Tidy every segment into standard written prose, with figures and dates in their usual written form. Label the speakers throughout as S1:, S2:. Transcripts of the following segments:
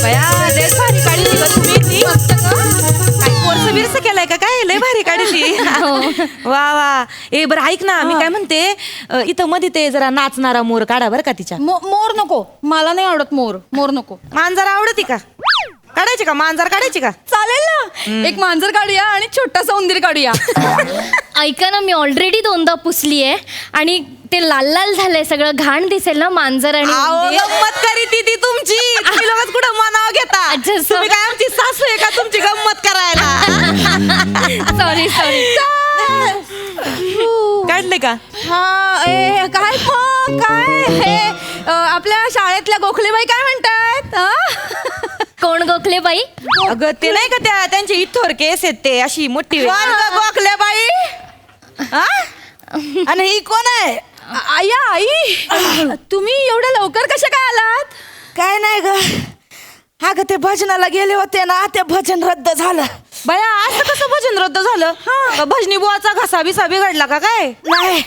S1: बया लय भारी काढली का तुम्ही ती काय कोर्स बिर्स केलाय का काय लय भारी काढली वा वा ए बरं ऐक ना मी काय म्हणते इथं मध्ये ते जरा नाचणारा मोर काढा बरं का तिच्या
S2: मोर नको, मला नाही आवडत मोर. मोर नको.
S1: मांजर आवडती का काढायची का मांजर काढायची का
S2: चालेल ना, एक मांजर काढूया आणि छोटासा उंदीर काढूया.
S3: ऐका ना, मी ऑलरेडी 2दा पुसली आहे आणि ते लाल लाल झालंय सगळं, घाण दिसेल ना मांजर आणि उंदीर.
S1: गंमत करीत ती तुमची तुम्ही लोकच कुठं मनाव घेता
S3: अच्छा,
S1: तुम्ही काय आमची सासू आहे का तुमची गंमत करायला
S3: सॉरी
S1: काढले का
S2: हा काय काय हे आपल्या शाळेतल्या गोखलेबाई काय म्हणतात?
S3: कोण गोखले बाई?
S1: अगं ते नाही का त्या त्यांचे इथोर केस आहेत ते अशी मोठी
S2: गोखले बाई आणि ही कोण आहे? आई तुम्ही एवढ्या लवकर कशा काय आलात?
S4: काय नाही ग, अगं ते भजनाला गेले होते ना, ते भजन रद्द झालं.
S1: बया असं कसं भजन रद्द झालं? भजनी बुवाचा घसा बिसा बिघडला का काय?
S4: नाही,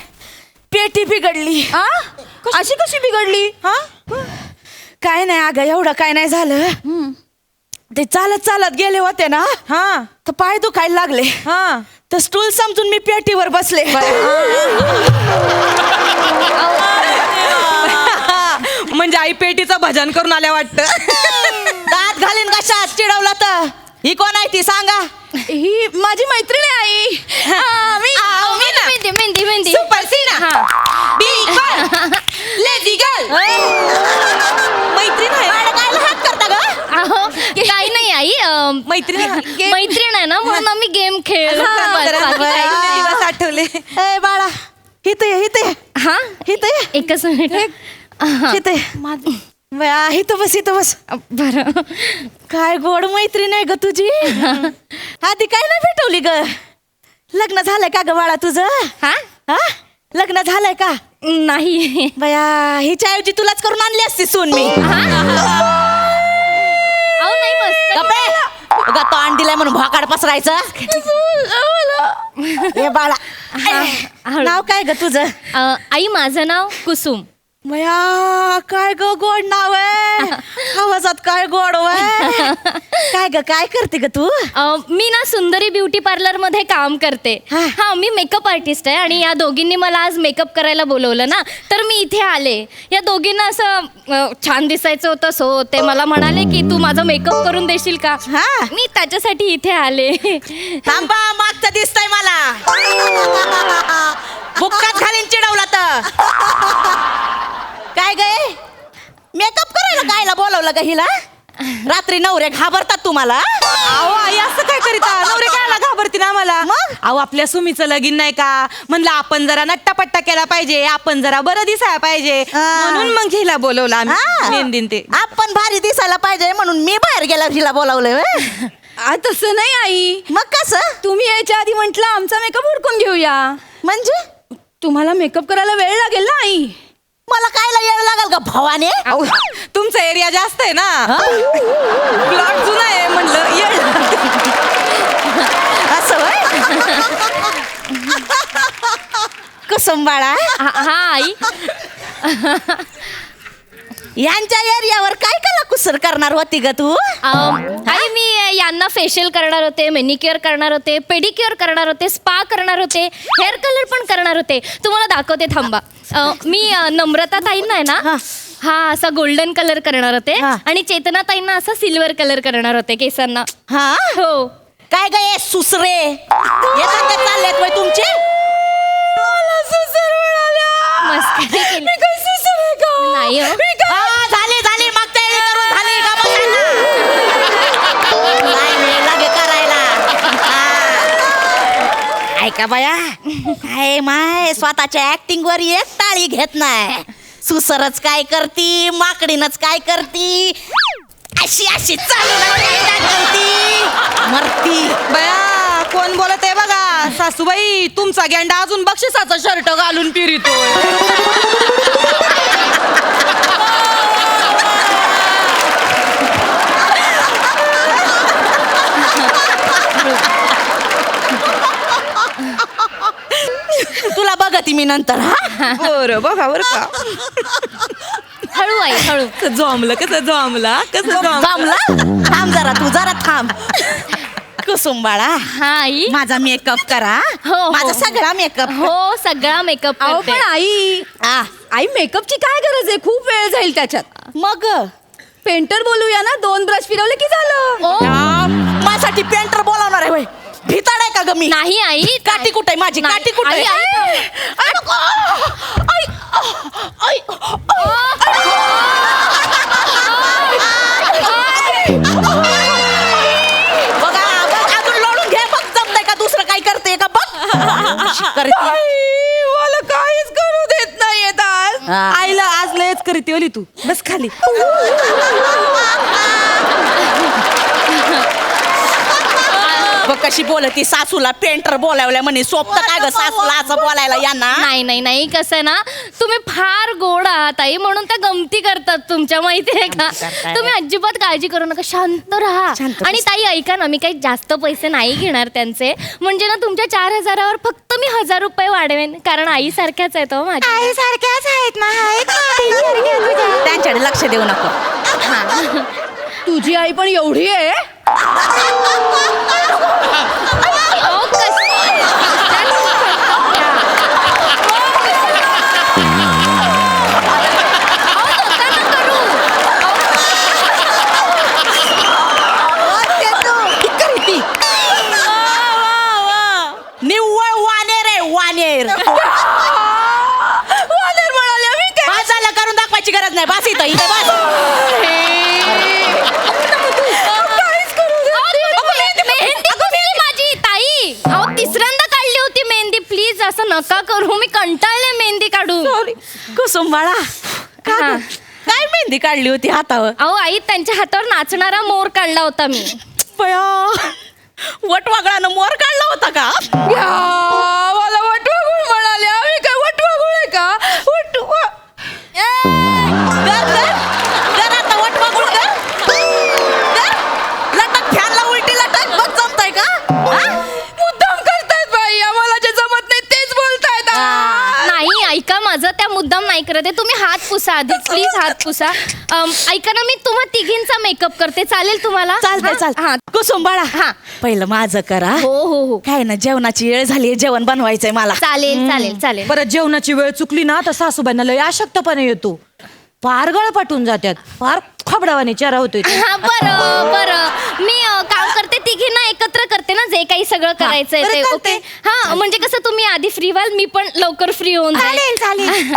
S4: पेटी बिघडली.
S2: अशी कशी बिघडली?
S4: काय नाही अगं, एवढं काय नाही झालं. ते चालत चालत गेले होते ना,
S1: हा
S4: तर पाय दुखायला लागले.
S1: हा
S4: तर स्टूल समजून मी पेटीवर बसले.
S1: म्हणजे आई पेटीचं भजन करून आल्या वाटतं.
S4: दात घालीन कशात चिडवला तर. ही कोण आहे ती सांगा?
S2: ही माझी मैत्रीण आहे आई.
S3: मेहंदी
S1: सुपर सीना लेडी गर्ल मैत्रीण आहे.
S4: हात करता ग?
S3: काही नाही आई, मैत्रीण आहे ना म्हणून आम्ही गेम खेळ.
S1: दिवस आठवले.
S4: ए बाळा, हिते हिते
S3: हा
S4: हिते
S3: एकच मिनिट.
S4: हिते बया, हिथं बस हिथं बस.
S3: बरं,
S4: काय गोड मैत्रीण आहे ग तुझी. आधी काय नाही भेटवली ग. लग्न झालंय का ग बाळा तुझं?
S3: हा
S4: हा, लग्न झालंय का?
S3: नाही.
S4: बया, हिच्या ऐवजी तुलाच करून आणली असती सून मी.
S3: अहो नाही, मस्त
S4: तो अंड दिलाय म्हणून भाकाड पसरायचं. हे बाळा, नाव काय ग तुझं?
S3: आई माझं नाव कुसुम.
S4: बया, काय ग गोड नाव आहे. आवाजात काय गोड वय. काय ग, काय करते ग तू?
S3: मी ना सुंदरी ब्युटी पार्लर मध्ये काम करते. हा, मी मेकअप आर्टिस्ट आहे आणि या दोघींनी मला आज मेकअप करायला बोलवलं ना, तर मी इथे आले. या दोघींना असं छान दिसायचं होतं, सो ते मला म्हणाले की तू माझा मेकअप करून देशील का? मी त्याच्यासाठी इथे आले.
S4: थांबा, मागचं दिसतंय मला. बुक्कात घालीन चिडवला तर. काय गे, मेकअप करायला कायला बोलवलं ग हिला? रात्री नवरे घाबरतात तुम्हाला?
S1: अहो आई असं काय करीता? नवरे कायला घाबरतील आम्हाला?
S4: मग?
S1: अहो आपल्या सुमीचं लगीन नाही का, म्हणलं आपण जरा नट्टापट्टा केला पाहिजे, आपण जरा बरं दिसायला पाहिजे, म्हणून मग हिला बोलवलं आम्ही. मेहंदीन ते
S4: आपण भारी दिसायला पाहिजे म्हणून मी बाहेर गेला हिला बोलावलंय.
S2: तसं नाही आई,
S4: मग कसं?
S2: तुम्ही यायच्या आधी म्हटलं आमचा मेकअप उडकून घेऊया.
S4: म्हणजे
S2: तुम्हाला मेकअप करायला वेळ लागेल ना आई.
S4: मला कायला येळ लागल का भवाने?
S1: अहो, तुमचा एरिया जास्त आहे ना, प्लॉट जुना आहे म्हणलं येळ.
S4: असं होय? कुसुम बाळा,
S3: हा आई.
S4: यांच्या एरियावर काय कला कुसर करणार होती ग तू?
S3: आई मी यांना फेशियल करणार होते, मेनिक्युअर करणार होते, पेडिक्युअर करणार होते, स्पा करणार होते, हेअर कलर पण करणार होते. तुम्हाला दाखवते, थांबा. मी नम्रता ताईंना आहे ना, हा असा गोल्डन कलर करणार होते आणि चेतना ताईंना असा सिल्वर कलर करणार होते केसांना.
S4: हा,
S3: हो.
S4: काय ग हे सुसरे येतात का चाललेत वय तुमचे?
S3: मस्करी केली. नाही हो.
S4: झाले झाले, मागच्या वेळी करून झाले का लगे करायला. ऐका बाया, काय माय स्वतःच्या ऍक्टिंग वर एक टाळी घेत नाही. सुसरच काय करती, माकडीनच काय करती, अशी अशी चालू करती मरती.
S1: बया कोण बोलत आहे बघा? सासूबाई, तुमचा गेंडा अजून बक्षिसाचा शर्ट घालून फिरतोय.
S4: तुला बघती मी नंतर. हा,
S1: बरं बघा बरं का.
S3: हळू आई हळू.
S1: जमलं कसं जमला
S4: थांबला थांब जरा तू जरा थांब. कुसुम बाळा
S3: हा आई.
S4: माझा मेकअप करा.
S3: हो.
S4: माझा सगळा मेकअप.
S3: हो सगळा मेकअप
S2: अहो
S3: करते.
S2: पण आई आई मेकअपची काय गरज आहे, खूप वेळ जाईल त्याच्यात.
S4: मग
S2: पेंटर बोलूया ना, 2 ब्रश फिरवले की झालं.
S3: ओ
S4: माझ्यासाठी पेंटर बोलावणार आहे. भिताड आहे का ग मी?
S3: नाही आई.
S4: काठी कुठे आहे माझी?
S3: नाही,
S4: काठी कुठे
S3: आई,
S4: आहे? आई, नको. आई, आई, बघा बघ, अजून लोळून घे बघ, जमतंय का? दुसरं काय करते का बघ. करते.
S1: मला काहीच करू देत नाही आज.
S4: हा.
S1: आईला आज लयच करीत ओली तू. बस खाली.
S4: बघ कशी बोलती सासूला पेंटर बोलावल्या म्हणे. सोपतं काय ग सासूला असं बोलायला यांना?
S3: नाही नाही नाही कसं आहे ना, तुम्ही फार गोड आहात आई, म्हणून त्या गमती करतात तुमच्या, माहितीये का?
S4: करताय.
S3: तुम्ही अजिबात काळजी करू नका, शांत राहा.
S4: शांत
S3: आणि ताई ऐका ना, मी काही जास्त पैसे नाही घेणार त्यांचे. म्हणजे ना तुमच्या 4,000वर फक्त मी 1,000 रुपये वाढवेन, कारण आई सारख्याच आहेत हो माझ्या.
S1: आई सारख्याच आहेत ना.
S4: त्यांच्याकडे लक्ष देऊ नको.
S2: तुझी आई पण एवढी आहे.
S3: अहो, कसं?
S4: निव्वळ वानेर आहे वानेर. वानेर म्हणाले मी काय? बस झालं, करून दाखवायची गरज नाही. बस इथं इथं बस.
S3: मेहंदी कुठली माझी ताई? अहो तिसऱ्यांदा काढली होती मेहंदी. प्लीज असं नका करू, मी कंटाळले मेहंदी काढू.
S4: कुसुम बाळा
S3: हा.
S4: काय मेहंदी काढली होती हातावर?
S3: अहो आई, त्यांच्या हातावर नाचणारा मोर काढला होता मी.
S4: वटवागळानं मोर काढला होता का?
S2: मला वटवागुळ म्हणाले. आम्ही काय वटवागुळ आहे का?
S4: कर आता वटवागुळ कर. लटक फॅनला उलटी लटक बघ, जमतंय का?
S2: मुद्दाम करतायत बाई, आम्हाला जे जमत नाही तेच बोलतायत.
S3: नाही ऐका माझं, त्या मुद्दाम नाही करत आहे. तुम्ही हात पुसा आधी, प्लीज हात पुसा. ऐका ना, मी तुम्हा तिघींचा मेकअप करते, चालेल तुम्हाला?
S4: चालतंय
S3: हा?
S4: चालतंय.
S3: हा.
S4: कुसुम बाळा
S3: हा.
S4: पहिलं माझं करा.
S3: हो हो हो
S4: काय ना, जेवणाची वेळ झाली, जेवण बनवायचंय मला.
S3: चालेल चालेल चालेल.
S1: परत जेवणाची वेळ चुकली ना तर सासूबाईंना लय अशक्तपणे येतो. फार गळ पाठवून जात्यात. फार खोबडावाने चेहरा होतोय.
S3: हा बरं बरं, मी काम करते, तिघींना एकत्र करते ना, जे काही सगळं करायचंय
S1: बरं,
S3: ते.
S1: चालतंय.
S3: ओके. हा म्हणजे कसं तुम्ही आधी फ्री व्हाल, मी पण लवकर फ्री होऊन जाईल.
S1: चालेल.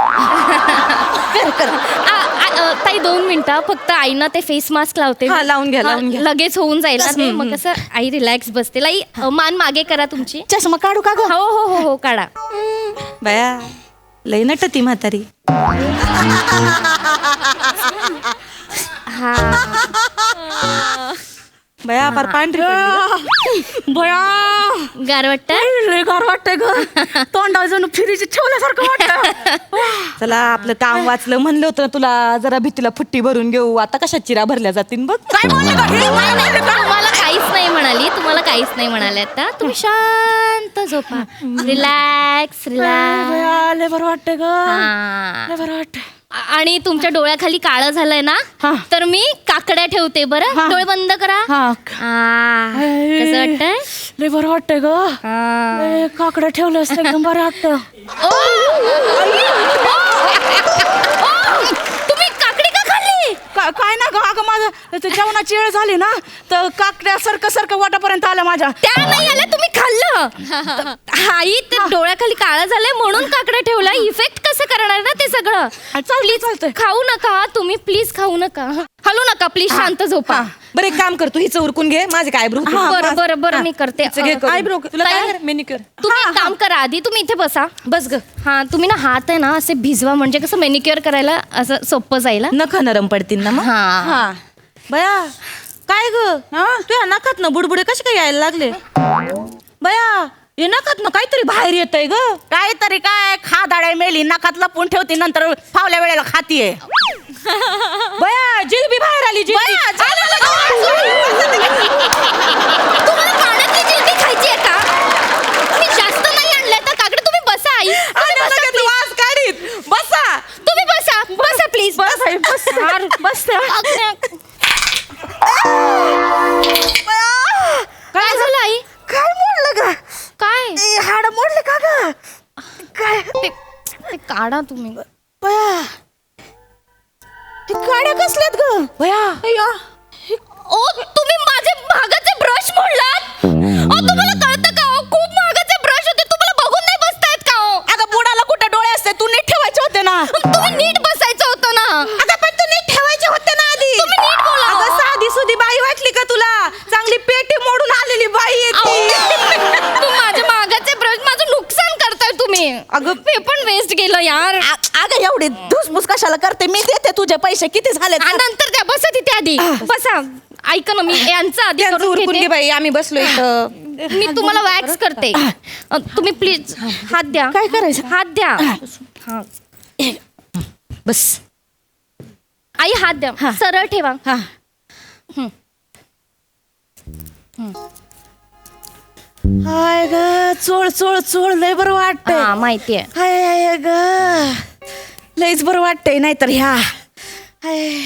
S3: ताई 2 मिनिटं फक्त आईना ते फेस मास्क लावते.
S1: हा, लावून घ्या, लावून घ्या.
S3: लगेच होऊन जाईल ना ते. मग कसं आई रिलॅक्स बसते. लाई मान मागे करा तुमची.
S4: चष्मा काढू का ग?
S3: हो हो हो हो काढा.
S1: बया लय नटती म्हातारी.
S3: हा
S1: बया फार पांढरी पडली.
S4: बया
S3: गार वाटतं.
S4: लय गार वाटतंय ग. तोंडावर जणू फ्रीज ठेवल्यासारखं वाटतं.
S1: चला आपलं काम वाचलं. म्हणलं होतं तुला जरा भीतीला फुट्टी भरून घेऊ. आता कशा चिरा भरल्या जातील बघ.
S4: काय बोलले का हे?
S3: तुम्हाला काहीच नाही म्हणाली, तुम्हाला काहीच नाही म्हणाले. आता तुम्ही शांत झोपा, रिलॅक्स रिलॅक्स.
S4: बया, लय बरं वाटतंय ग.
S3: हा.
S4: लय बरं वाटतंय.
S3: आणि तुमच्या डोळ्याखाली काळं झालंय ना,
S4: हा.
S3: तर मी काकड्या ठेवते. बरं
S4: हा.
S3: डोळे बंद करा.
S4: हा.
S3: कसं वाटतंय?
S4: लय बरं वाटतंय ग.
S3: हा.
S4: लय काकडं ठेवलं असतं एकदम बरं वाटतं.
S3: तुम्ही काकडी का खाल्ली?
S4: काय ना ग, अगं माझं ते जेवणाची वेळ झाली ना, तर काकड्या सरकं वाटापर्यंत आल्या माझ्या.
S3: त्या नाही आल्या, तुम्ही खाल्लं. आई ते डोळ्याखाली काळं झालंय म्हणून काकड्या ठेवल्या. इफेक्ट कसं करणार ना ते सगळं.
S4: चालतंय.
S3: खाऊ नका तुम्ही, प्लीज खाऊ नका. हलू नका प्लीज, शांत झोपा.
S1: बरं एक काम करतो, हिचं उरकून घे. माझे काय ब्रो.
S3: बरं बरं बरं, मी करते.
S1: आयब्रो तुला
S3: ताई,
S1: काय मेनिक्युअर.
S3: तुम्ही एक काम करा, आधी तुम्ही इथे बसा.
S1: बस ग.
S3: हा तुम्ही ना हात आहे ना असे भिजवा, म्हणजे कसं मेनिक्युअर करायला असं सोपं जाईल.
S1: नख नरम पडतील ना मग.
S3: हा
S1: बया काय ग तुझ्या नाकात ना बुडबुडे कसे काय यायला लागले? बया हे नाकात ना काहीतरी बाहेर येतंय ग.
S4: काहीतरी काय खादाड्या मेली नाकात लपून ठेवते, नंतर फावल्या वेळेला खातीये.
S1: बया जिलबी बाहेर आली. जिलबी.
S3: तुम्हाला पाण्यातली जिलबी खायची आहे का? मी जास्त नाही आणलंय तर काकडे. तुम्ही बसा आई, तुम्ही बसा, please.
S1: वास काढीत. बसा.
S3: तुम्ही बसा बसा प्लीज.
S1: बस
S2: बाई बस बस
S3: काय झालं आई?
S4: काय मोडलं ग?
S3: काय
S4: हाड मोडले का ग? काय
S3: ते काढा तुम्ही.
S4: बया, हे काड्या कसल्यात ग?
S1: बया
S3: ओ तुम्ही माझे महागाचे ब्रश मोडलात. ओ तुम्हाला कळतं का? खूप महागाचे ब्रश होते. तुम्हाला बघून नाही बसतायत का?
S4: अगं बुडाला कुठे डोळे असते, तू नीट ठेवायचे होते ना.
S3: तुम्ही नीट बसायचं होतं ना.
S4: अगं पण तू नीट ठेवायचे होते ना आधी.
S3: तुम्ही नीट बोला.
S1: अगं साधी सुधी बाई वाटली का तुला? चांगली पेटी मोडून आलेली बाई आहे ती.
S3: तू माझे महागाचे ब्रश माझं नुकसान करताय तुम्ही.
S1: अगं
S3: ते पण वेस्ट गेलं यार.
S4: अगं एवढी धुसफूस कशाला करते? मी देते तुझे पैसे. किती झाले?
S3: आणि नंतर द्या. बसा तिथे आधी. बसा. ऐका ना, मी यांचं आधी
S1: त्यांचं
S3: करून
S1: उरकून घे
S3: घेते.
S1: बाई, आम्ही बसलो इथं.
S3: मी तुम्हाला वॅक्स करते. तुम्ही प्लीज हात द्या.
S4: काय करायचं?
S3: हात द्या. हा.
S1: बस.
S3: आई हात द्या. सरळ ठेवा.
S1: हा. हाय ग, चोळ चोळ चोळ लय बरं वाटतंय.
S3: हा माहितीये.
S1: हाय हाय ग, लयच बरं वाटतंय. नाहीतर ह्या हाय.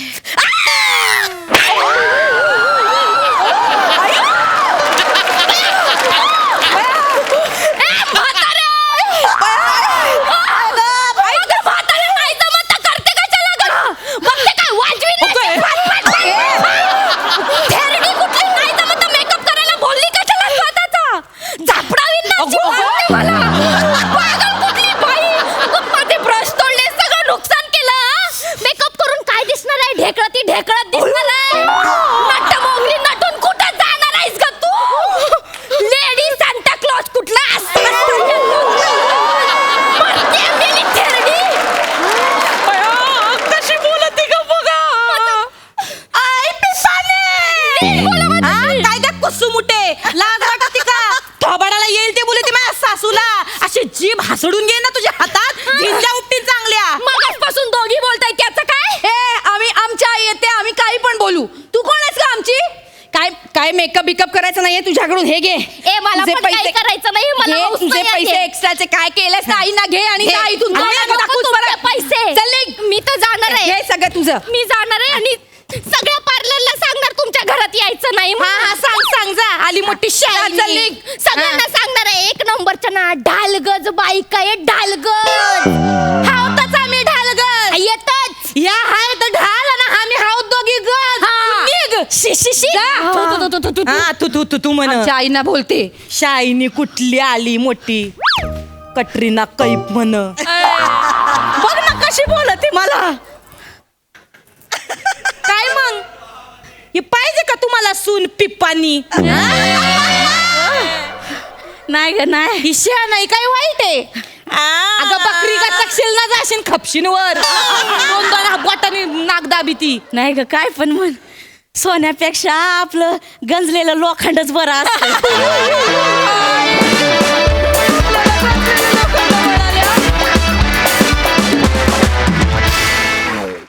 S3: ढेकळत दिसणार आहे. नटमोगरी नटून कुठं जाणार आहेस ग तू? लेडी सांता क्लॉज कुठला
S1: कशी बोलते ग बघा. आय पिसाने. काय काय कुसुमुटे लाज वाटते का? थोबाडाला येईल ते बोलते माझ्या सासूला. अशी जीभ हसडून घे ना तुझ्या हातात. झिंजा उपटी चांगल्या.
S3: मगाचपासून दोघी बोलताय त्याचं काय?
S2: आम्ही आमच्या आई येते, आम्ही काही पण बोलू. तू कोण आहेस का आमची? काय काय मेकअप बिकअप करायचं नाहीये तुझ्याकडून. हे घे.
S3: ए मला
S2: तुझे
S3: पण काही करायचं नाही. मला
S2: घे,
S3: हौस
S2: तुझे
S3: नाही
S2: पैसे
S3: आहे.
S2: एक्स्ट्राचे काय केलेस ना आईना घे आणि
S1: घे.
S2: जा इथून.
S3: मला
S2: जा,
S3: नको
S2: दाखवूच
S3: तुमचे
S2: परत.
S3: पैसे.
S2: चल निघ.
S3: मी तर जाणार आहे.
S2: हे सगळं तुझं.
S3: मी जाणार आहे आणि सगळ्या पार्लरला सांगणार तुमच्या घरात यायचं नाही.
S1: हा सांग जा. आली मोठी शाळा.
S3: चल निघ. सगळ्यांना सांगणार आहे. एक नंबरच्या ना ढालगज बाईक आहे. ढालगज. हा होताच आम्ही ढालगज. येतच.
S1: या हाय तर ढाल आणि आम्ही हाव दोघी गज. निघ.
S3: शी शी शी.
S1: हा तू म्हण.
S2: आमच्या आईना बोलते.
S1: शाईनी कुठली आली मोठी? कटरीना कैफ म्हण. बघ ना कशी बोलते मला. काय मग हे पाहिजे का तुम्हाला सून पिप्पानी?
S2: नाही ग नाही.
S1: ही शा नाही काय वाईट आहे. अगं बकरी का तक्षेल ना जाशील खपशीनवर. दोन बोटाने नाक दाबी ती.
S4: नाही ग काय पण म्हण. सोन्यापेक्षा आपलं गंजलेलं लोखंडच बरं असतं.